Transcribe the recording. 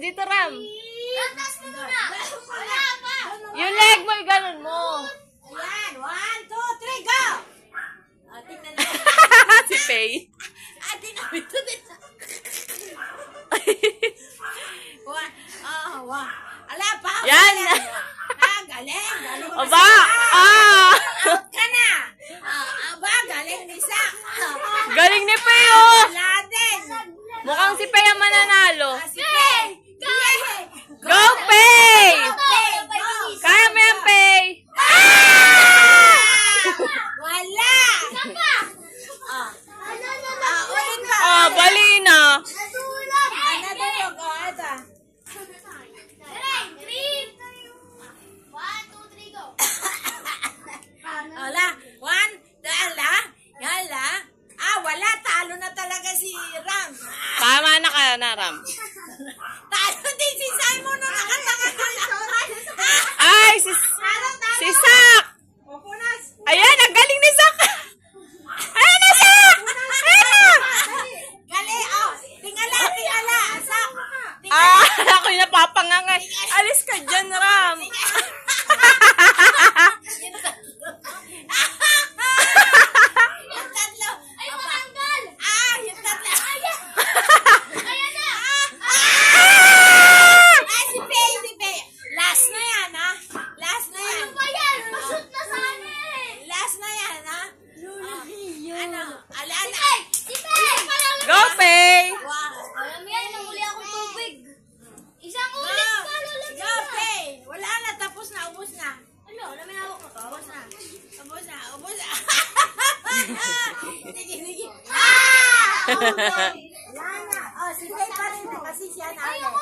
dito, Ram. Taas mo muna. Wala pa. Yung leg mo, ganun mo. Ayan, 1, 2, 3, go! Tingnan na. Si Faye. Tingnan ito din. Ala pa. Yan. Galing. Galing. Aba! Ah! Out ka na. Aba, galing ni Sak. Galing ni Faye, oh! Wala din. Mukhang si Faye ang mananalo. Si Pay. Go, Faye! Pay, go. Kaya mo yan, Faye. Wala. Ulit ba? Ah, bali na. Nasulat. Nadulog. Ito. Three. 1, 2, 3, go. Wala. 1, Yala. Wala. Talo na talaga si Ram. Tama na ka na, Ram. Talo din si Simon na nakatanga. Ay, si Sak! Pupunas. Ayan, ang galing ni Sak! Ayan na, Sak! Ayan na! Gali. Tingala. Sak. Ah, ako yung napapangangay. Alis ka dyan, Ram. Yung tatlo. Ay, matanggal. Yung tatlo. Ayan na. Si Pay. Last na yan, ha? Last na yan. Ano ba yan? Mashoot na sana eh. Last na yan, ha? Ano? Ala. Si Pay! Go, Faye! Wow. Alam yan, nanguli akong tubig. Isang ulit pa, lalagyan Go, na. Pay. Wala na. Tapos na. Ubus na. Ano? Alam mo hawak mo to? Ubus na. Sige. Wala na. Si Pay pa rin. Kasi siya na. Ay, ako